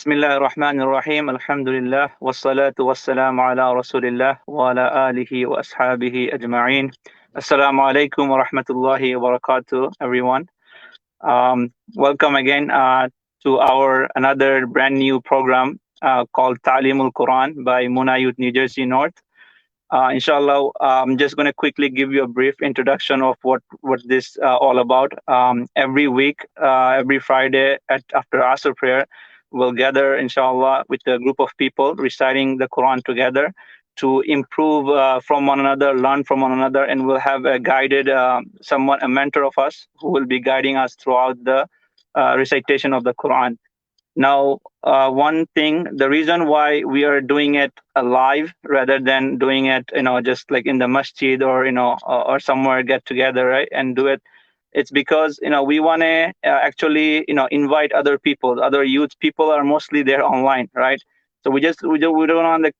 Bismillah ar-Rahman ar-Rahim. Alhamdulillah. Wassalatu wassalamu ala Rasulillah wa ala alihi wa ashabihi ajma'in. Assalamu alaikum wa rahmatullahi wa barakatuh, everyone. Welcome again to our another brand new program called Talim Quran by Munaynjn, New Jersey North. Inshallah, I'm just going to quickly give you a brief introduction of what this all about. Every week, every Friday after Asr prayer, we'll gather, inshallah, with a group of people reciting the Quran together to improve from one another, learn from one another, and we'll have a guided someone, a mentor of us who will be guiding us throughout the recitation of the Quran. Now, one thing, the reason why we are doing it live rather than doing it, just like in the masjid or, or somewhere get together, right, and do it, it's because, we want to actually, invite other people, other youth. People are mostly there online, right? So we don't want to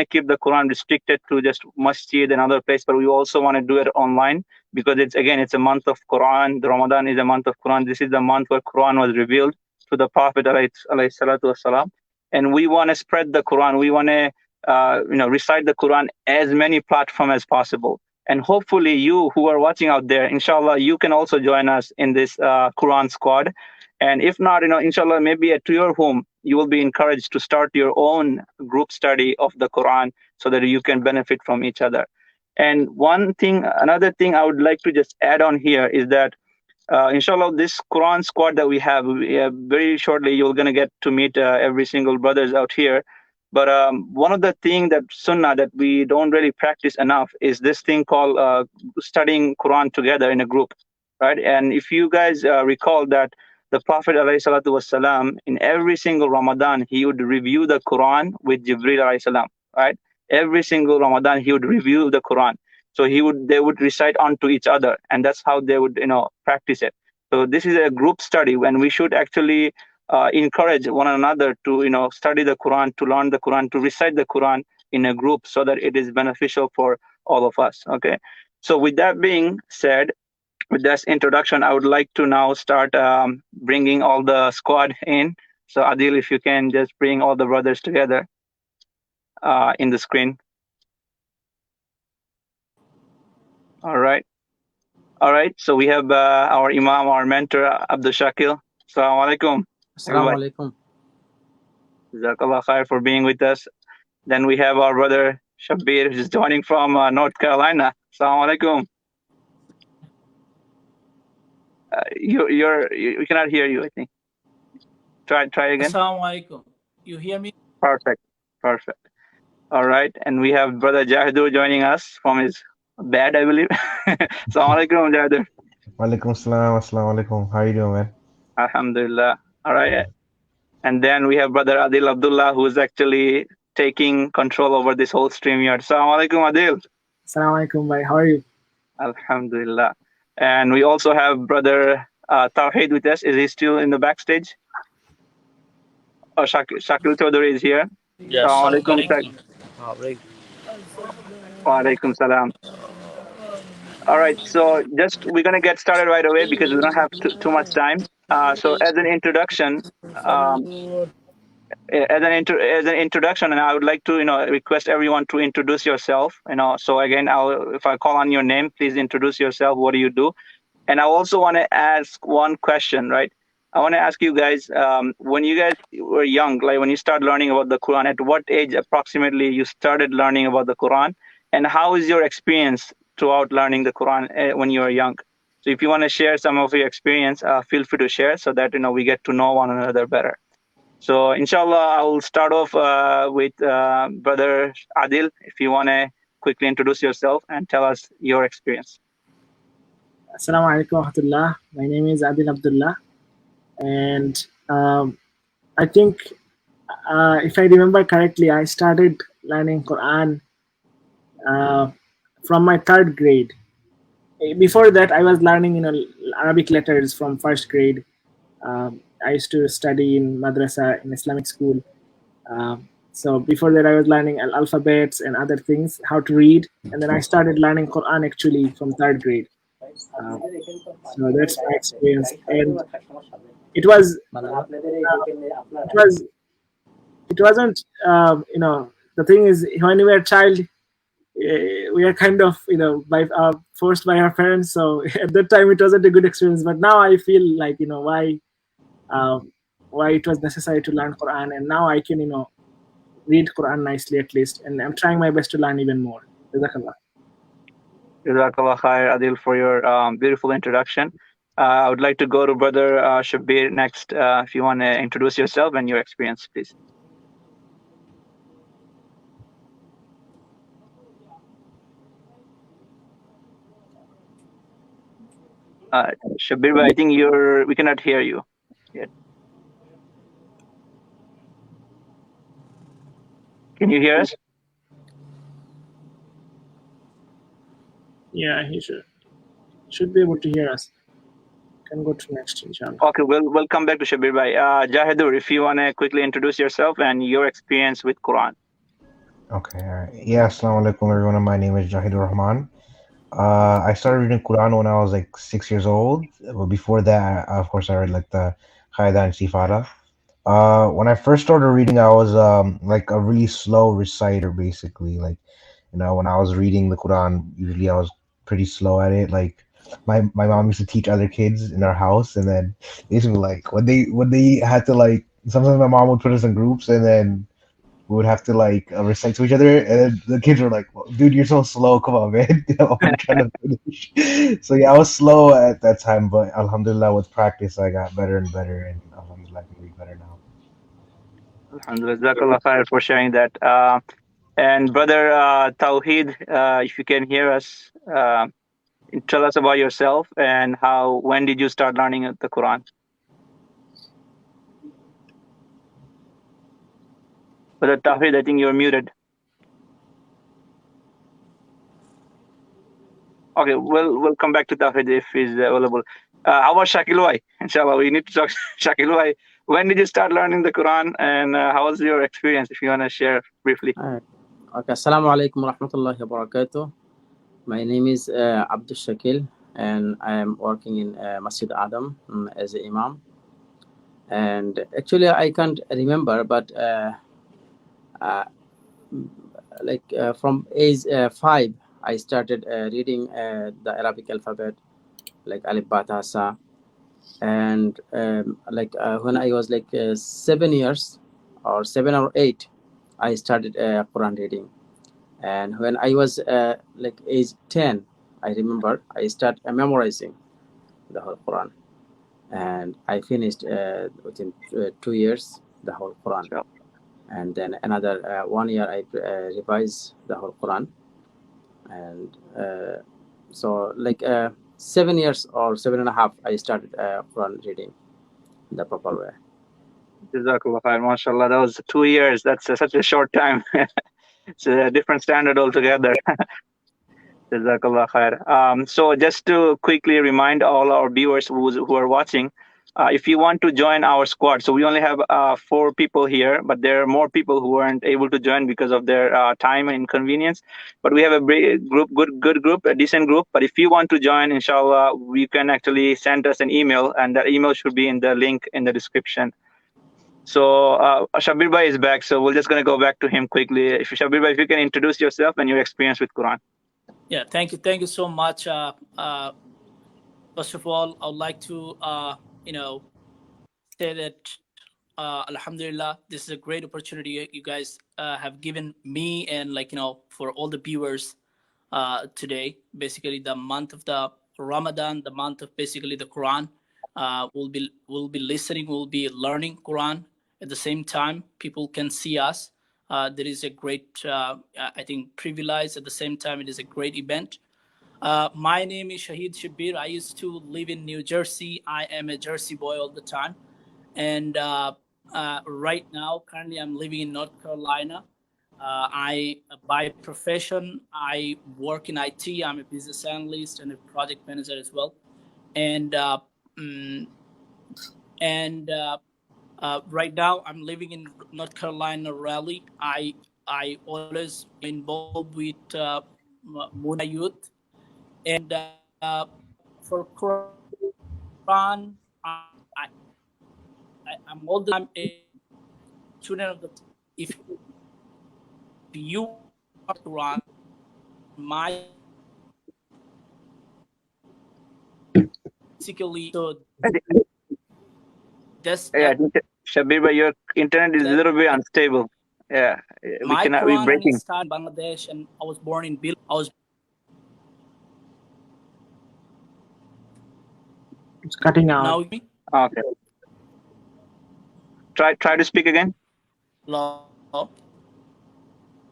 keep the Quran restricted to just masjid and other place, but we also want to do it online because it's a month of Quran. The Ramadan is a month of Quran. This is the month where Quran was revealed to the Prophet alayhi salatu wasalam, and we want to spread the Quran. We want to recite the Quran as many platforms as possible. And hopefully you who are watching out there, inshallah, you can also join us in this Quran squad. And if not, inshallah, maybe at your home, you will be encouraged to start your own group study of the Quran so that you can benefit from each other. And another thing I would like to just add on here is that inshallah, this Quran squad that we have, very shortly you're going to get to meet every single brothers out here. But one of the things that sunnah that we don't really practice enough is this thing called studying Quran together in a group, right? And if you guys recall that the Prophet ﷺ, in every single Ramadan, he would review the Quran with Jibreel ﷺ, right? Every single Ramadan, he would review the Quran. So they would recite onto each other, and that's how they would, practice it. So this is a group study, and we should actually encourage one another to, study the Quran, to learn the Quran, to recite the Quran in a group, so that it is beneficial for all of us. Okay. So with that being said, with this introduction, I would like to now start bringing all the squad in. So Adil, if you can just bring all the brothers together in the screen. All right. So we have our Imam, our mentor, Abdul Shakil. Assalamu alaikum. Assalamu alaikum. Jazakallah khair for being with us. Then we have our brother Shabir, who's joining from North Carolina. Assalamu alaikum. We cannot hear you, I think. Try again. Assalamu alaikum. You hear me? Perfect. All right. And we have brother Jahidur joining us from his bed, I believe. Assalamu alaikum, Jahidur. Walaikum salam. Assalamu alaikum. How are you doing, man? Alhamdulillah. All right. And then we have brother Adil Abdullah, who is actually taking control over this whole stream yard. Assalamu alaikum, Adil. Assalamu alaikum, bhai. How are you? Alhamdulillah. And we also have brother Tawheed with us. Is he still in the backstage? Oh, Shakil Chaudhary is here. Yes. Assalamu alaikum. Wa alaikum salam. All right, so we're going to get started right away because we don't have too much time. So as an introduction, and I would like to, request everyone to introduce yourself. So again, if I call on your name, please introduce yourself. What do you do? And I also want to ask one question, right? I want to ask you guys, when you guys were young, like when you start learning about the Quran, at what age approximately you started learning about the Quran, and how is your experience throughout learning the Quran when you were young? So if you want to share some of your experience, feel free to share so that we get to know one another better. So inshallah, I will start off with brother Adil. If you want to quickly introduce yourself and tell us your experience. Assalamu alaikum wa rahmatullah. My name is Adil Abdullah, and I think if I remember correctly, I started learning Quran from my 3rd grade. Before that, I was learning Arabic letters from 1st grade. I used to study in madrasa, in Islamic school. So before that, I was learning alphabets and other things, how to read. And then I started learning Quran actually from 3rd grade. So that's my experience. And it was it wasn't, the thing is, when we were a child, we are kind of, forced by our parents. So at that time, it wasn't a good experience. But now I feel like, why it was necessary to learn Quran, and now I can, read Quran nicely at least, and I'm trying my best to learn even more. Jazakallah. Jazakallah khair, Adil, for your beautiful introduction. I would like to go to Brother Shabir next. If you want to introduce yourself and your experience, please. Shabir, I think we cannot hear you yet. Can you hear us? Yeah, he should be able to hear us. Can go to next, inshallah. Okay, we'll come back to Shabir bhai. Jahidur, if you want to quickly introduce yourself and your experience with Quran. Okay, all right. Yeah, assalamu alaikum everyone. My name is Jahidur Rahman. I started reading Quran when I was like 6 years old. But before that, of course, I read like the Qaida and Sifara. When I first started reading, I was like a really slow reciter, basically. Like, when I was reading the Quran, usually I was pretty slow at it. Like, my mom used to teach other kids in our house, and then basically like when they had to like sometimes my mom would put us in groups, and then we would have to like recite to each other, and then the kids were like, well, "Dude, you're so slow. Come on, man." I'm trying to finish. So yeah, I was slow at that time, but Alhamdulillah, with practice, I got better and better, and Alhamdulillah, I can read better now. Alhamdulillah, Jazakallah khair for sharing that. And Brother Tawheed, if you can hear us, tell us about yourself and when did you start learning the Quran? Brother Tawheed, I think you're muted. Okay, we'll come back to Tawheed if he's available. How about Shakil Bhai? Inshallah, we need to talk Shakil Bhai. When did you start learning the Quran, and how was your experience, if you want to share briefly? Okay, assalamu alaikum wa rahmatullahi wa barakatuh. My name is Abdul Shakil, and I am working in Masjid Adam as an imam. And actually, I can't remember, but from age 5, I started reading the Arabic alphabet, like Alif, Ba, Ta, Sa. And when I was 7 years or 7 or 8, I started Quran reading. And when I was age 10, I remember I started memorizing the whole Quran, and I finished within 2 years the whole Quran. Sure. And then another 1 year I revised the whole Quran. And so 7 years or 7.5, I started Quran reading the proper way. Jazakallah khair, mashallah. That was 2 years. That's such a short time. It's a different standard altogether. Jazakallah khair. So just to quickly remind all our viewers who are watching, if you want to join our squad, so we only have 4 people here, but there are more people who weren't able to join because of their time and inconvenience. But we have a good group, a decent group. But if you want to join, inshallah, you can actually send us an email, and that email should be in the link in the description. So Shabir Bhai is back, so we're just going to go back to him quickly. If Shabir Bhai, if you can introduce yourself and your experience with Quran. Yeah, thank you so much. First of all, I would like to say that Alhamdulillah, this is a great opportunity you guys have given me, and for all the viewers today. Basically, the month of the Ramadan, the month of basically the Quran. We'll be listening, we'll be learning Quran. At the same time, people can see us. There is a great, I think, privilege. At the same time, it is a great event. My name is Shahid Shabir. I used to live in New Jersey. I am a Jersey boy all the time. And right now, currently, I'm living in North Carolina. By profession, I work in IT. I'm a business analyst and a project manager as well. And right now, I'm living in North Carolina, Raleigh. I always involved with Muna Youth. And for Quran, I'm all the time a student of the if you are Quran, my basically so I think, that's yeah, I that. think Shabir, but your internet is a little bit unstable. Yeah, we My cannot. We're Quran and breaking. started in Bangladesh, and I was born in Bil. It's cutting out. Now me. Okay. Try to speak again. Hello.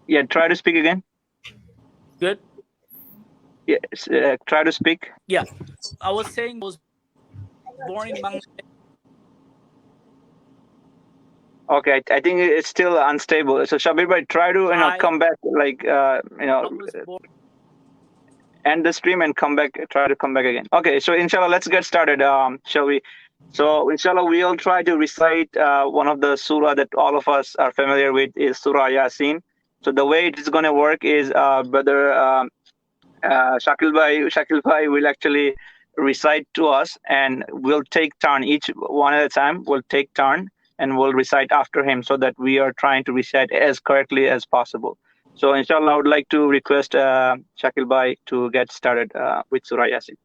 Yeah, try to speak again. Good. Yes, try to speak. Yeah, I was saying I was born in Bangladesh. Okay, I think it's still unstable. So Shabir, but try to come back, like I was born. end the stream and come back. Try to come back again. Okay, so inshallah, let's get started. Shall we? So inshallah, we'll try to recite one of the surah that all of us are familiar with is Surah Yasin. So the way it is going to work is brother Shakil Bhai will actually recite to us, and we'll take turn, each one at a time. We'll take turn and we'll recite after him, so that we are trying to recite as correctly as possible. So inshallah, I would like to request Shakil Bhai to get started with Surah Yasin.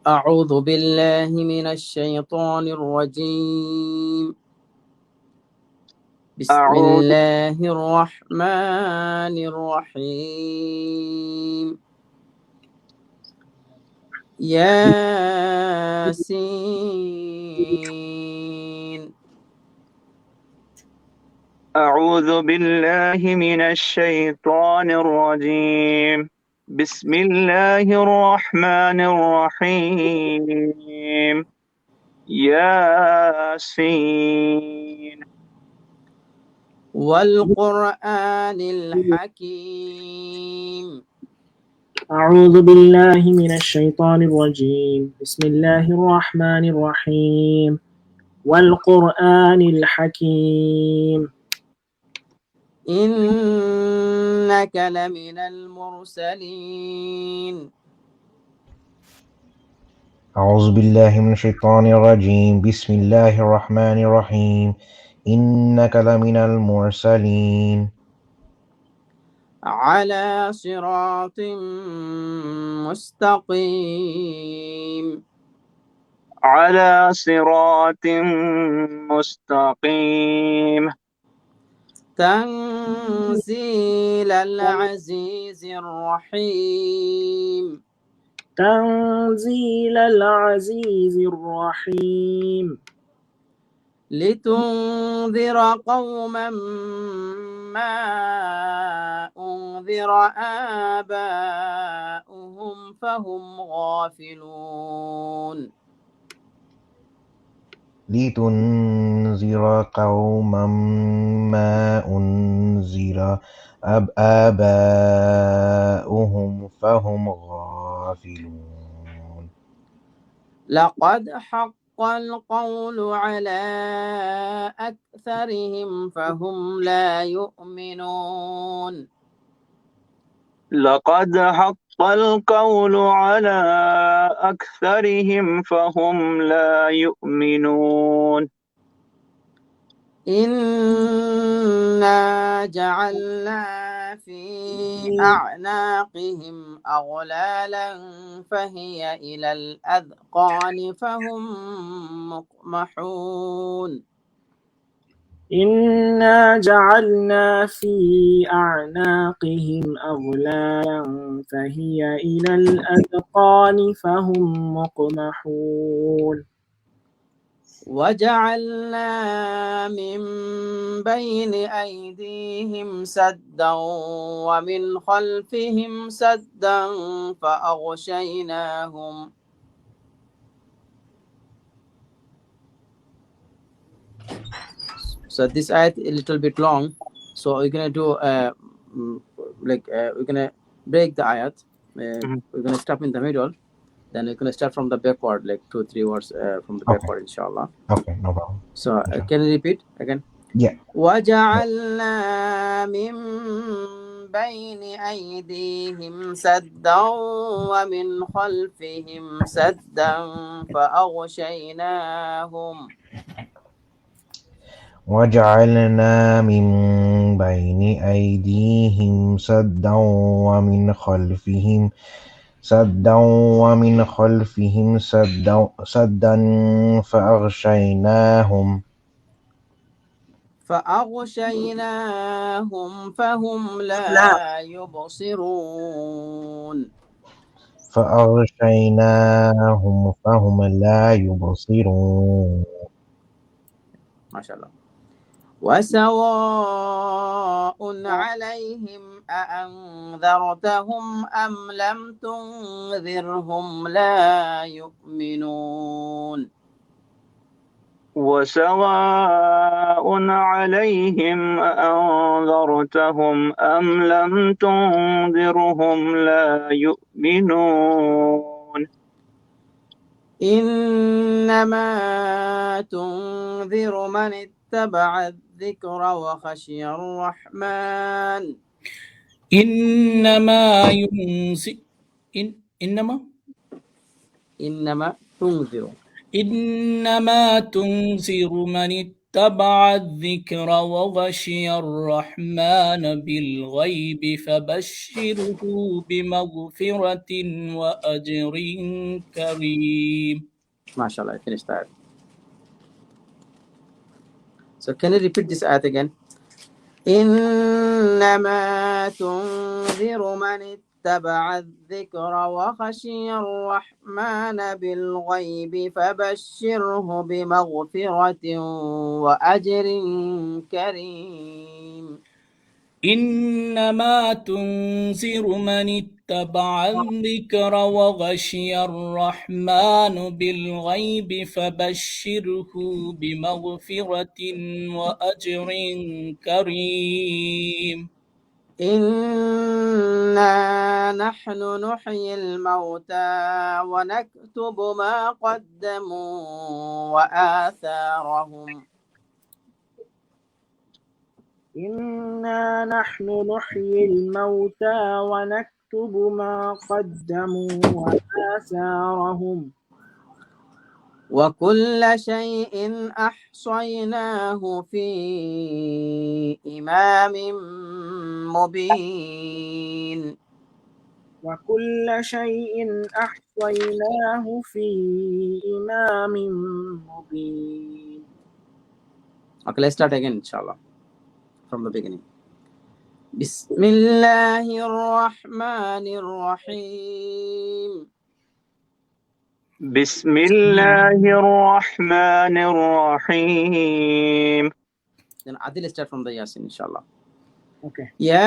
أعوذ بالله من الشيطان الرجيم بسم الله الرحمن الرحيم ياسين أعوذ بالله من الشيطان الرجيم بسم الله الرحمن الرحيم ياسين والقرآن الحكيم أعوذ بالله من الشيطان الرجيم بسم الله الرحمن الرحيم والقرآن الحكيم إنك لمن المرسلين أعوذ بالله من الشيطان الرجيم بسم الله الرحمن الرحيم إنك لمن المرسلين على صراط مستقيم على صراط مستقيم تنزيل العزيز الرحيم تنزيل العزيز الرحيم لتنذر قوما ما أنذر آباؤهم فهم غافلون لتنذر قوما ما أنذر آباؤهم فهم غافلون لقد حق القول على أكثرهم فهم لا يؤمنون لقد حق القول على أكثرهم فهم لا يؤمنون إنا جعلنا في أعناقهم أغلالا فهي إلى الأذقان فهم مقمحون إنا جعلنا في أعناقهم أغلالا فهي إلى الأذقان فهم مقمحون وجعلنا من بين أيديهم سدا ومن خلفهم سدا فأغشيناهم So this ayat a little bit long, so we're gonna do we're gonna break the ayat. We're gonna stop in the middle, then we're gonna start from the backward, like 2-3 words from the backward, inshallah. Okay, no problem. So can you repeat again? Yeah. وجعلنا من بين أيديهم سدا ومن خلفهم سدا فأغشيناهم وجعلنا من بين أيديهم سدا ومن خلفهم سدا فأغشيناهم فهم لا لا يبصرون. ما شاء الله. وسواء عليهم أأنذرتهم أم لم تنذرهم لا يؤمنون. وسواء عليهم أأنذرتهم أم لم تنذرهم لا يؤمنون. إنما تنذر من اتبع الذكر وخشي الرحمن. إنما ينذر من اتبع الذكر وغشي الرحمن بالغيب فبشره بمغفرة وأجر كريم. ما شاء الله. I finished that. So can you repeat this ayat again? إنما تنذر من اتبع الذكر وخشي الرحمن بالغيب فبشره بمغفرة وأجر كريم. إنما تنذر من اتبع الذكر وغشي الرحمن بالغيب فبشره بمغفرة وأجر كريم. إنا نحن نحيي الموتى ونكتب ما قدموا وآثارهم. إنا نحن نحيي الموتى ونكتب ما قدموا وآثارهم وكل شيء أحصيناه في إمام مبين. وكل شيء أحصيناه في إمام مبين. Okay, let's start again, inshallah, from the beginning. بسم الله الرحمن الرحيم. بسم الله الرحمن الرحيم. Then Adil start from the Yasin, inshallah. Okay. Yasin.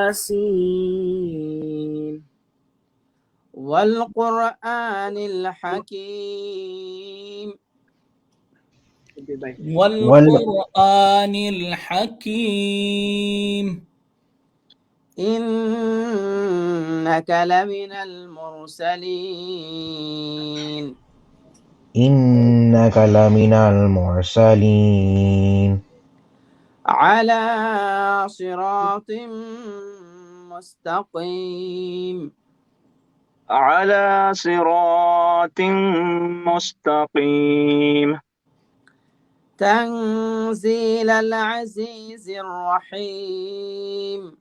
Yasin. والقرآن الحكيم. والقرآن الحكيم. إنك لمن المرسلين. إنك لمن المرسلين على صراط مستقيم. على صراط مستقيم. تنزيل العزيز الرحيم.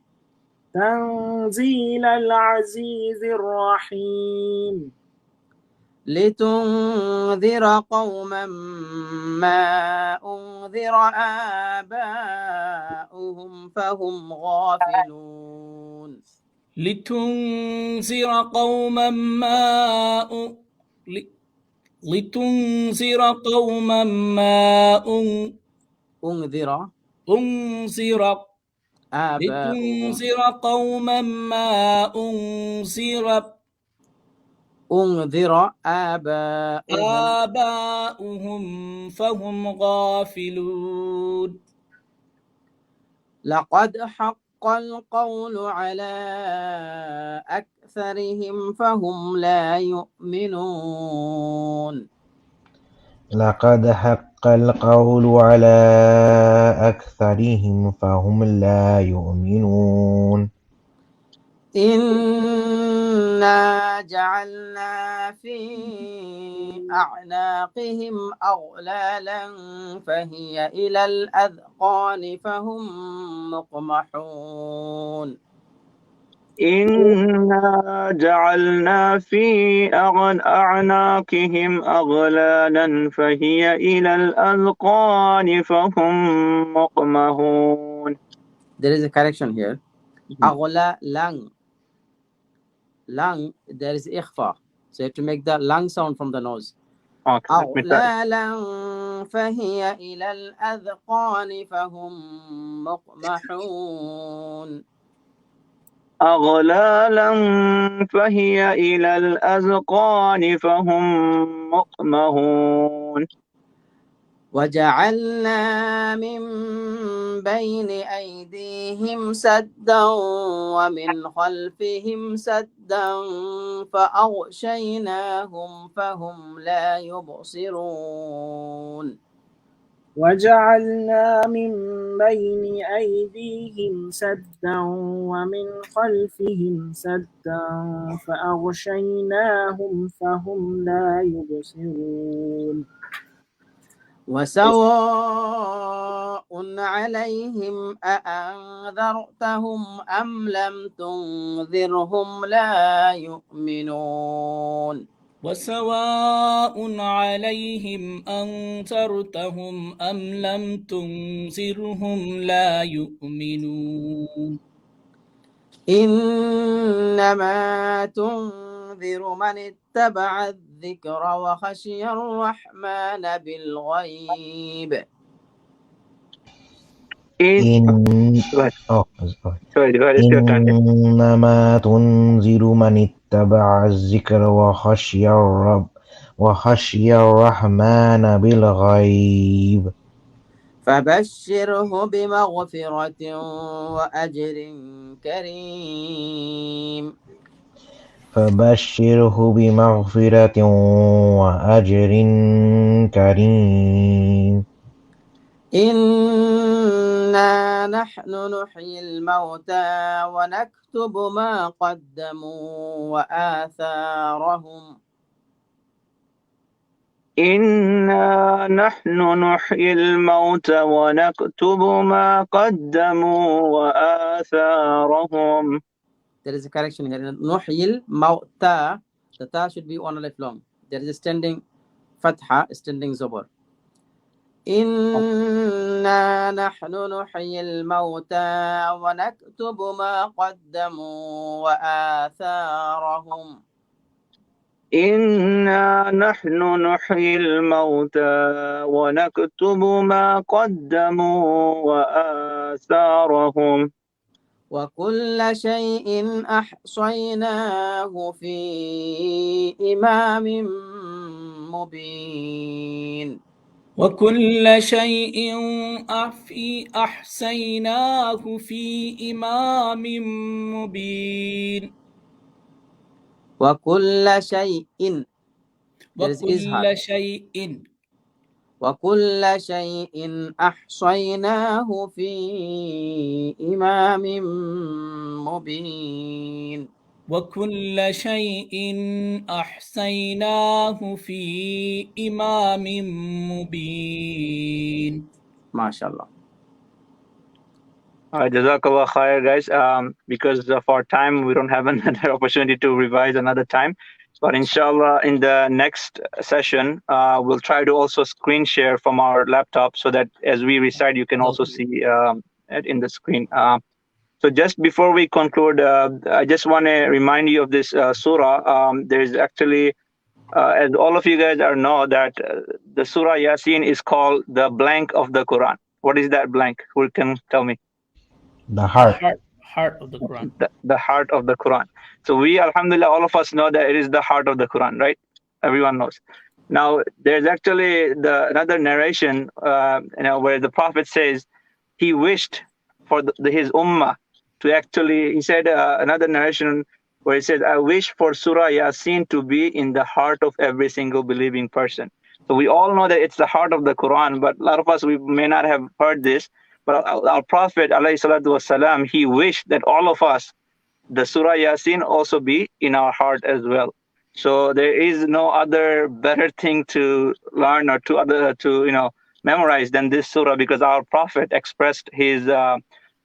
تنزيل العزيز الرحيم. لتنذر قوما ما أنذر آباؤهم فهم غافلون. لتنذر قوما ما أنذر قوما ما أنذر آباؤهم فهم غافلون. لقد حق القول على أكثرهم فهم لا يؤمنون. لقد حق القول على أكثرهم فهم لا يؤمنون. إنا جعلنا في أعناقهم أغلالا فهي إلى الأذقان فهم مقمحون. إنا جعلنا في أعناقهم أغلالا فهي إلى الأذقان فهم مقمحون. There is a correction here. أغلا lang. Lang, there is إخفاء. So you have to make the lang sound from the nose. Okay, let me try. أغلالا فهي إلى الأذقان فهم مقمحون. أغلالا فهي إلى الأذقان فهم مقمحون. وجعلنا من بين أيديهم سدا ومن خلفهم سدا فأغشيناهم فهم لا يبصرون. وجعلنا من بين أيديهم سدا ومن خلفهم سدا فأغشيناهم فهم لا يبصرون. وسواء عليهم أأنذرتهم أم لم تنذرهم لا يؤمنون. وسواء عليهم أنذرتهم أم لم تنذرهم لا يؤمنون. إنما تنذر من اتبع الذكر وخشي الرحمن بالغيب. إنما تنذر من اتبع الذكر وخشي الرحمن بالغيب. فبشره بمغفرة وأجر كريم. فبشره بمغفرة وأجر كريم. إنا نحن نحيي الموتى ونكتب ما قدموا وآثارهم. إنا نحن نحيي الموتى ونكتب ما قدموا وآثارهم. There is a correction here. نحيي الموتى. The ta should be one alif long. There is a standing fatha, standing zobar. إنا نحن نحيي الموتى ونكتب ما قدموا وآثارهم. إنا نحن نحيي الموتى ونكتب ما قدموا وآثارهم. وكل شيء أحصيناه في إمام مبين. وكل شيء أحصيناه في إمام مبين. وكل شيء وكل شيء أحصيناه في إمام مبين. وكل شيء أحصيناه في إمام مبين. ما شاء الله. Jazakallah khair, guys. Because of our time, we don't have another opportunity to revise another time. But inshallah, in the next session, we'll try to also screen share from our laptop so that as we recite, you can also see it in the screen. So just before we conclude, I just want to remind you of this surah. There's actually, as all of you guys know, that the surah Yasin is called the blank of the Quran. What is that blank? Who can tell me? The heart of the Quran. The heart of the Quran. So we, alhamdulillah, all of us know that it is the heart of the Quran, right? Everyone knows. Now, there's actually another narration, where the Prophet says he wished for his ummah to actually, he said another narration where he said, I wish for Surah Yasin to be in the heart of every single believing person. So we all know that it's the heart of the Quran, but a lot of us, we may not have heard this. But our Prophet, alayhi salatu wasalam, he wished that all of us the Surah Yasin also be in our heart as well. So there is no other better thing to learn or to memorize than this surah, because our Prophet expressed his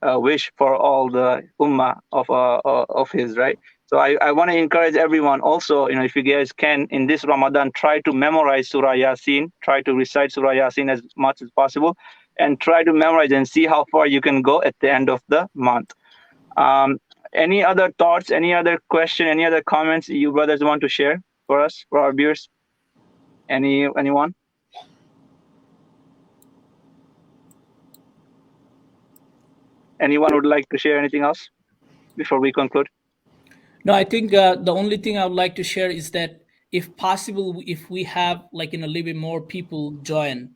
wish for all the ummah of his, right? So I want to encourage everyone also, if you guys can, in this Ramadan, try to memorize Surah Yasin, try to recite Surah Yasin as much as possible, and try to memorize and see how far you can go at the end of the month. Any other thoughts, any other question, any other comments you brothers want to share for us, for our viewers? Anyone? Anyone would like to share anything else before we conclude? No, I think the only thing I would like to share is that if possible, if we have like a little bit more people join,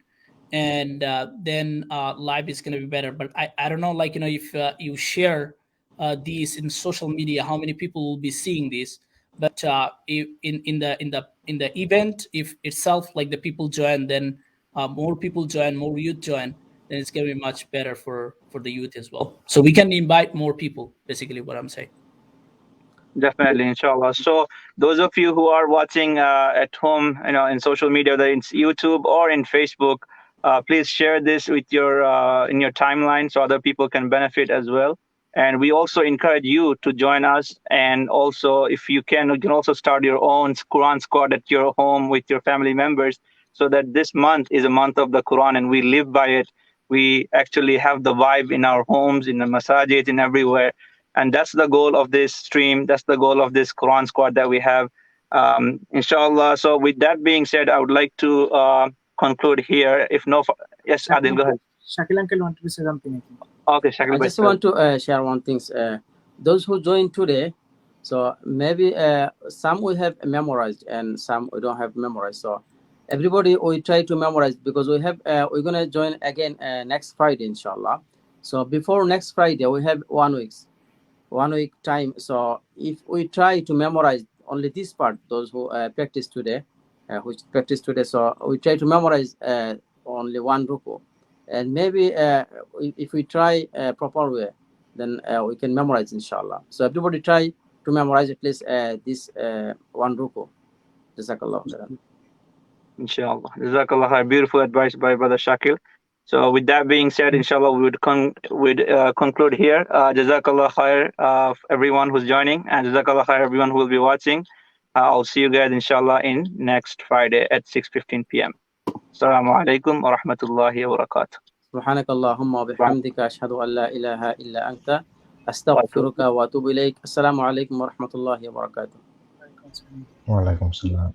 and then live is going to be better. But I don't know, like if you share these in social media, how many people will be seeing this? But if in the event, if itself, like the people join, then more people join, more youth join, then it's going to be much better for the youth as well. So we can invite more people. Basically, what I'm saying. Definitely, inshallah. So those of you who are watching at home, in social media, whether it's YouTube or in Facebook, please share this with your in your timeline so other people can benefit as well. And we also encourage you to join us. And also, if you can also start your own Quran squad at your home with your family members, so that this month is a month of the Quran and we live by it. We actually have the vibe in our homes, in the masajid, and everywhere. And that's the goal of this stream. That's the goal of this Quran squad that we have, inshallah. So with that being said, I would like to conclude here. If no, yes, Adil, go ahead. Shakil uncle wanted to say something. Okay, Shakil, I just want to share one thing. Those who joined today, so maybe some we have memorized and some we don't have memorized. So everybody we try to memorize, because we have we're gonna join again next Friday, inshallah. So before next Friday, we have 1 week time. So if we try to memorize only this part, those who practice today, so we try to memorize only one ruku, and maybe if we try proper way, then we can memorize, inshallah. So everybody try to memorize at least this one ruku. Jazakallah khairan. Inshallah. Jazakallah khair. Beautiful advice by Brother Shakil. So with that being said, inshallah, we would conclude here. Jazakallah khair everyone who's joining, and Jazakallah khair everyone who will be watching. I'll see you guys, inshallah, in next Friday at 6:15 p.m. Assalamu alaikum wa rahmatullahi wa barakatuh. سبحانك اللهم وبحمدك أشهد أن لا إله إلا أنت أستغفرك وأتوب إليك. السلام عليكم ورحمة الله وبركاته. وعليكم السلام.